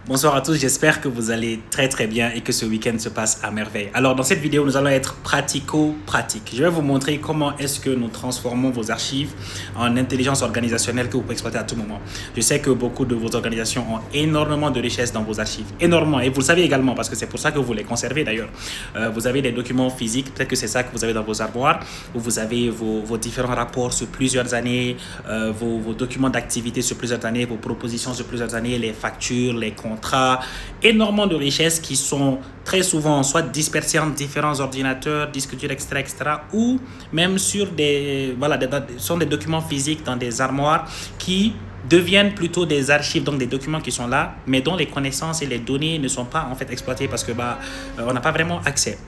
Bonsoir à tous, j'espère que vous allez très très bien et que ce week-end se passe à merveille. Alors dans cette vidéo, nous allons être pratico-pratique. Je vais vous montrer comment est-ce que nous transformons vos archives en intelligence organisationnelle que vous pouvez exploiter à tout moment. Je sais que beaucoup de vos organisations ont énormément de richesses dans vos archives, énormément, et vous le savez également parce que c'est pour ça que vous les conservez d'ailleurs. Vous avez des documents physiques, peut-être que c'est ça que vous avez dans vos armoires, où vous avez vos différents rapports sur plusieurs années, vos documents d'activité sur plusieurs années, vos propositions sur plusieurs années, les factures, les contrats, énormément de richesses qui sont très souvent soit dispersées en différents ordinateurs, disques durs, etc., ou même sur sont des documents physiques dans des armoires qui deviennent plutôt des archives, donc des documents qui sont là, mais dont les connaissances et les données ne sont pas en fait exploitées parce que on n'a pas vraiment accès.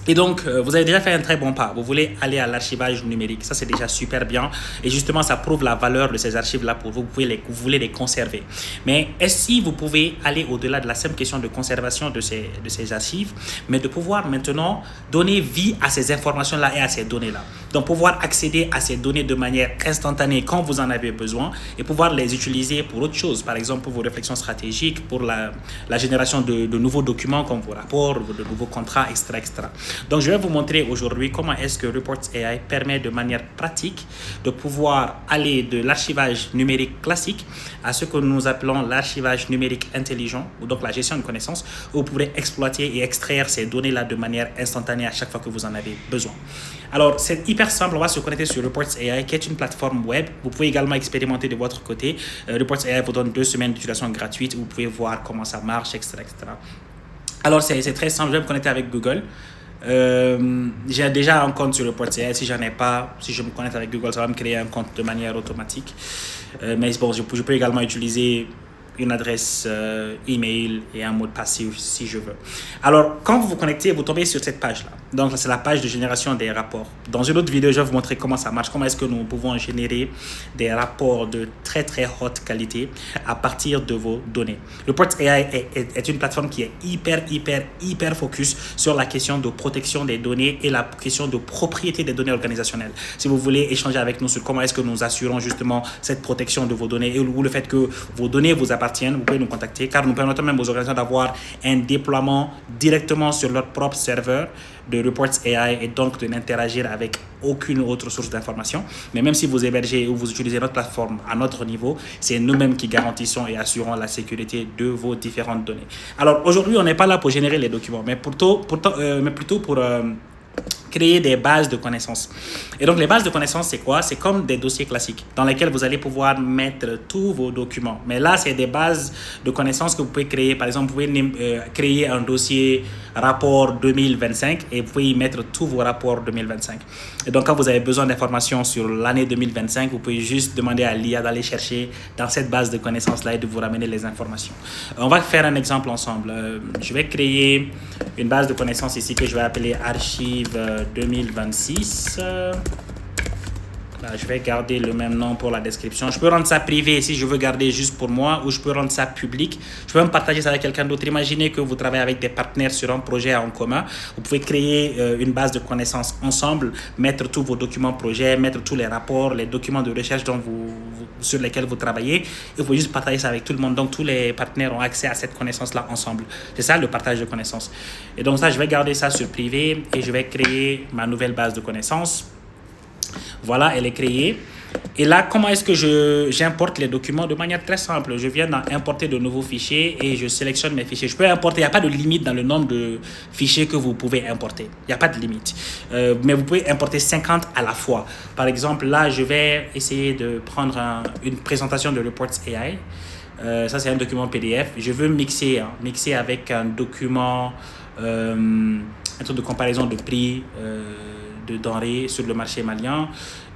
Et donc, vous avez déjà fait un très bon pas. Vous voulez aller à l'archivage numérique. Ça, c'est déjà super bien. Et justement, ça prouve la valeur de ces archives-là pour vous. Vous voulez les conserver. Mais est-ce que vous pouvez aller au-delà de la simple question de conservation de ces archives, mais de pouvoir maintenant donner vie à ces informations-là et à ces données-là. Donc, pouvoir accéder à ces données de manière instantanée quand vous en avez besoin et pouvoir les utiliser pour autre chose. Par exemple, pour vos réflexions stratégiques, pour la génération de nouveaux documents comme vos rapports, de nouveaux contrats, etc. Donc, je vais vous montrer aujourd'hui comment est-ce que Reports AI permet de manière pratique de pouvoir aller de l'archivage numérique classique à ce que nous appelons l'archivage numérique intelligent, ou donc la gestion de connaissances, où vous pourrez exploiter et extraire ces données-là de manière instantanée à chaque fois que vous en avez besoin. Alors, c'est hyper simple. On va se connecter sur Reports AI, qui est une plateforme web. Vous pouvez également expérimenter de votre côté. Reports AI vous donne 2 semaines d'utilisation gratuite où vous pouvez voir comment ça marche, etc. Alors, c'est très simple. Je vais me connecter avec Google. J'ai déjà un compte sur le portail. Si j'en ai pas, si je me connecte avec Google, ça va me créer un compte de manière automatique. Mais bon, je peux également utiliser une adresse email et un mot de passe si je veux. Alors, quand vous vous connectez, vous tombez sur cette page-là. Donc, c'est la page de génération des rapports. Dans une autre vidéo, je vais vous montrer comment ça marche, comment est-ce que nous pouvons générer des rapports de très, très haute qualité à partir de vos données. Report AI est une plateforme qui est hyper focus sur la question de protection des données et la question de propriété des données organisationnelles. Si vous voulez échanger avec nous sur comment est-ce que nous assurons justement cette protection de vos données ou le fait que vos données vous appartiennent, vous pouvez nous contacter car nous permettons même aux organisations d'avoir un déploiement directement sur leur propre serveur de Reports AI et donc de n'interagir avec aucune autre source d'information. Mais même si vous hébergez ou vous utilisez notre plateforme à notre niveau, c'est nous-mêmes qui garantissons et assurons la sécurité de vos différentes données. Alors aujourd'hui, on n'est pas là pour générer les documents, mais plutôt pour créer des bases de connaissances. Et donc, les bases de connaissances, c'est quoi? C'est comme des dossiers classiques dans lesquels vous allez pouvoir mettre tous vos documents. Mais là, c'est des bases de connaissances que vous pouvez créer. Par exemple, vous pouvez créer un dossier rapport 2025 et vous pouvez y mettre tous vos rapports 2025. Et donc, quand vous avez besoin d'informations sur l'année 2025, vous pouvez juste demander à l'IA d'aller chercher dans cette base de connaissances-là et de vous ramener les informations. On va faire un exemple ensemble. Je vais créer une base de connaissances ici que je vais appeler archive 2026. Là, je vais garder le même nom pour la description. Je peux rendre ça privé si je veux garder juste pour moi ou je peux rendre ça public. Je peux même partager ça avec quelqu'un d'autre. Imaginez que vous travaillez avec des partenaires sur un projet en commun. Vous pouvez créer une base de connaissances ensemble, mettre tous vos documents projet, mettre tous les rapports, les documents de recherche sur lesquels vous travaillez et vous pouvez juste partager ça avec tout le monde. Donc, tous les partenaires ont accès à cette connaissance-là ensemble. C'est ça le partage de connaissances. Et donc, ça, je vais garder ça sur privé et je vais créer ma nouvelle base de connaissances. Voilà, elle est créée. Et là, comment est-ce que j'importe les documents? De manière très simple. Je viens d'importer de nouveaux fichiers et je sélectionne mes fichiers. Je peux importer, il n'y a pas de limite dans le nombre de fichiers que vous pouvez importer. Il n'y a pas de limite. Mais vous pouvez importer 50 à la fois. Par exemple, là, je vais essayer de prendre une présentation de Reports AI. Ça, c'est un document PDF. Je veux mixer avec un document, un truc de comparaison de prix, de denrées sur le marché malien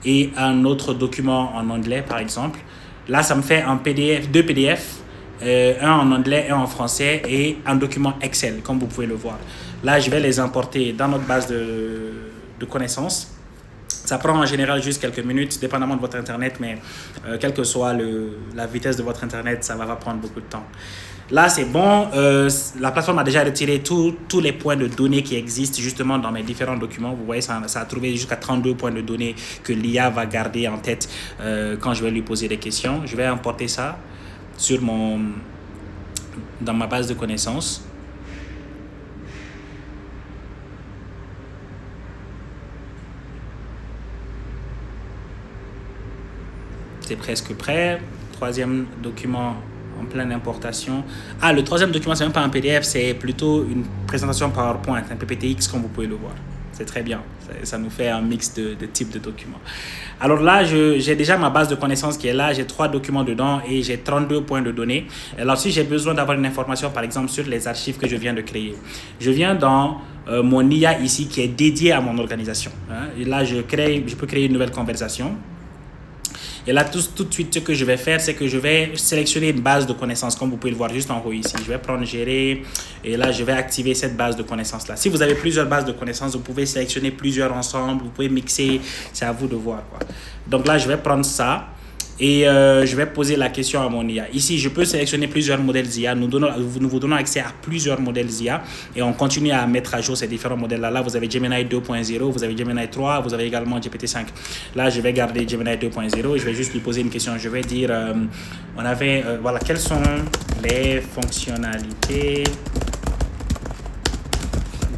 et un autre document en anglais par exemple. Là, ça me fait un PDF, 2 PDF, un en anglais, un en français et un document Excel comme vous pouvez le voir. Là, je vais les importer dans notre base de connaissances. Ça prend en général juste quelques minutes, dépendamment de votre Internet, mais quelle que soit la vitesse de votre Internet, ça va prendre beaucoup de temps. Là, c'est bon. La plateforme a déjà retiré tous les points de données qui existent justement dans mes différents documents. Vous voyez, ça a trouvé jusqu'à 32 points de données que l'IA va garder en tête quand je vais lui poser des questions. Je vais importer ça sur mon dans ma base de connaissances. C'est presque prêt. Troisième document en pleine importation. Ah, le troisième document, c'est même pas un PDF, c'est plutôt une présentation PowerPoint, un PPTX comme vous pouvez le voir. C'est très bien. Ça nous fait un mix de types de documents. Alors là, j'ai déjà ma base de connaissances qui est là. J'ai 3 documents dedans et j'ai 32 points de données. Alors si j'ai besoin d'avoir une information, par exemple, sur les archives que je viens de créer, je viens dans mon IA ici qui est dédié à mon organisation. Et là, je peux créer une nouvelle conversation. Et là, tout de suite, ce que je vais faire, c'est que je vais sélectionner une base de connaissances, comme vous pouvez le voir juste en haut ici. Je vais prendre gérer et là, je vais activer cette base de connaissances-là. Si vous avez plusieurs bases de connaissances, vous pouvez sélectionner plusieurs ensemble, vous pouvez mixer, c'est à vous de voir, quoi. Donc là, je vais prendre ça et je vais poser la question à mon IA. Ici, je peux sélectionner plusieurs modèles IA. Nous vous donnons accès à plusieurs modèles IA et on continue à mettre à jour ces différents modèles-là. Là, vous avez Gemini 2.0, vous avez Gemini 3, vous avez également GPT-5. Là, je vais garder Gemini 2.0 et je vais juste lui poser une question. Je vais dire, voilà, quelles sont les fonctionnalités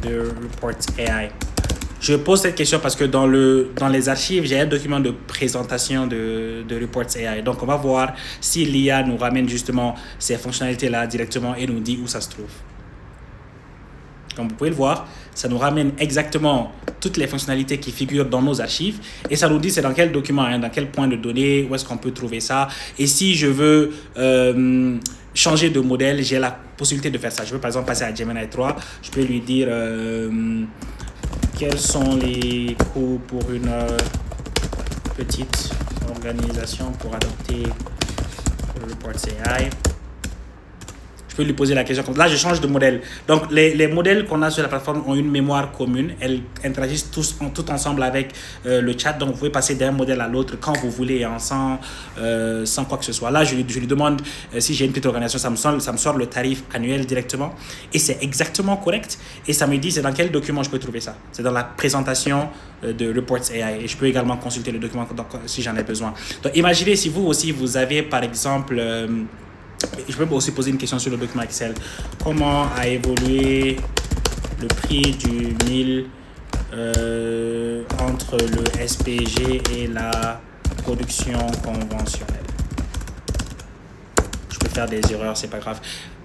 de Reports AI? Je pose cette question parce que dans les archives, j'ai un document de présentation de Reports AI. Donc, on va voir si l'IA nous ramène justement ces fonctionnalités-là directement et nous dit où ça se trouve. Comme vous pouvez le voir, ça nous ramène exactement toutes les fonctionnalités qui figurent dans nos archives et ça nous dit c'est dans quel document, dans quel point de données, où est-ce qu'on peut trouver ça. Et si je veux changer de modèle, j'ai la possibilité de faire ça. Je veux par exemple passer à Gemini 3. Je peux lui dire... quels sont les coûts pour une petite organisation pour adopter Reports AI? Je peux lui poser la question. Là, je change de modèle. Donc, les modèles qu'on a sur la plateforme ont une mémoire commune. Elles interagissent tout ensemble avec le chat. Donc, vous pouvez passer d'un modèle à l'autre quand vous voulez, sans quoi que ce soit. Là, je lui demande si j'ai une petite organisation. Ça me sort le tarif annuel directement. Et c'est exactement correct. Et ça me dit, c'est dans quel document je peux trouver ça. C'est dans la présentation de Reports AI. Et je peux également consulter le document si j'en ai besoin. Donc, imaginez si vous aussi, vous avez, par exemple... je peux aussi poser une question sur le document Excel. Comment a évolué le prix du mil entre le SPG et la production conventionnelle? Je peux faire des erreurs, c'est pas grave.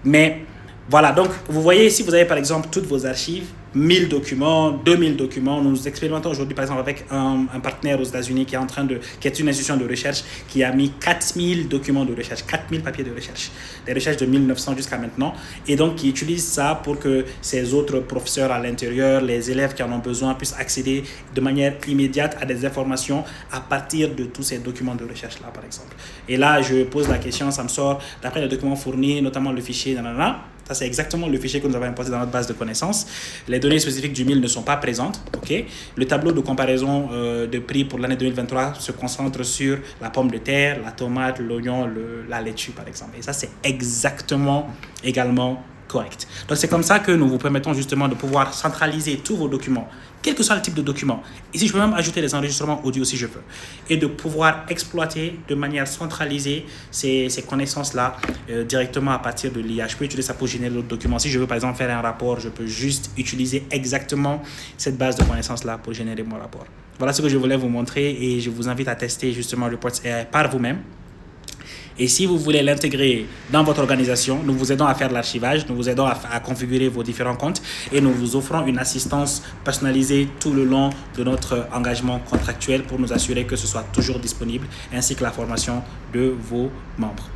Mais voilà, donc vous voyez ici, vous avez par exemple toutes vos archives, 1000 documents, 2000 documents. Nous expérimentons aujourd'hui par exemple avec un partenaire aux États-Unis qui est une institution de recherche qui a mis 4000 documents de recherche, 4000 papiers de recherche, des recherches de 1900 jusqu'à maintenant, et donc qui utilise ça pour que ses autres professeurs à l'intérieur, les élèves qui en ont besoin puissent accéder de manière immédiate à des informations à partir de tous ces documents de recherche là par exemple. Et là je pose la question, ça me sort d'après les documents fournis, notamment le fichier nanana. Ça, c'est exactement le fichier que nous avons importé dans notre base de connaissances. Les données spécifiques du mil ne sont pas présentes. Okay? Le tableau de comparaison de prix pour l'année 2023 se concentre sur la pomme de terre, la tomate, l'oignon, la laitue, par exemple. Et ça, c'est exactement également correct. Donc, c'est comme ça que nous vous permettons justement de pouvoir centraliser tous vos documents, quel que soit le type de document. Ici, je peux même ajouter des enregistrements audio si je veux. Et de pouvoir exploiter de manière centralisée ces connaissances-là directement à partir de l'IA. Je peux utiliser ça pour générer d'autres documents. Si je veux, par exemple, faire un rapport, je peux juste utiliser exactement cette base de connaissances-là pour générer mon rapport. Voilà ce que je voulais vous montrer et je vous invite à tester justement Reports AI par vous-même. Et si vous voulez l'intégrer dans votre organisation, nous vous aidons à faire l'archivage, nous vous aidons à configurer vos différents comptes et nous vous offrons une assistance personnalisée tout le long de notre engagement contractuel pour nous assurer que ce soit toujours disponible ainsi que la formation de vos membres.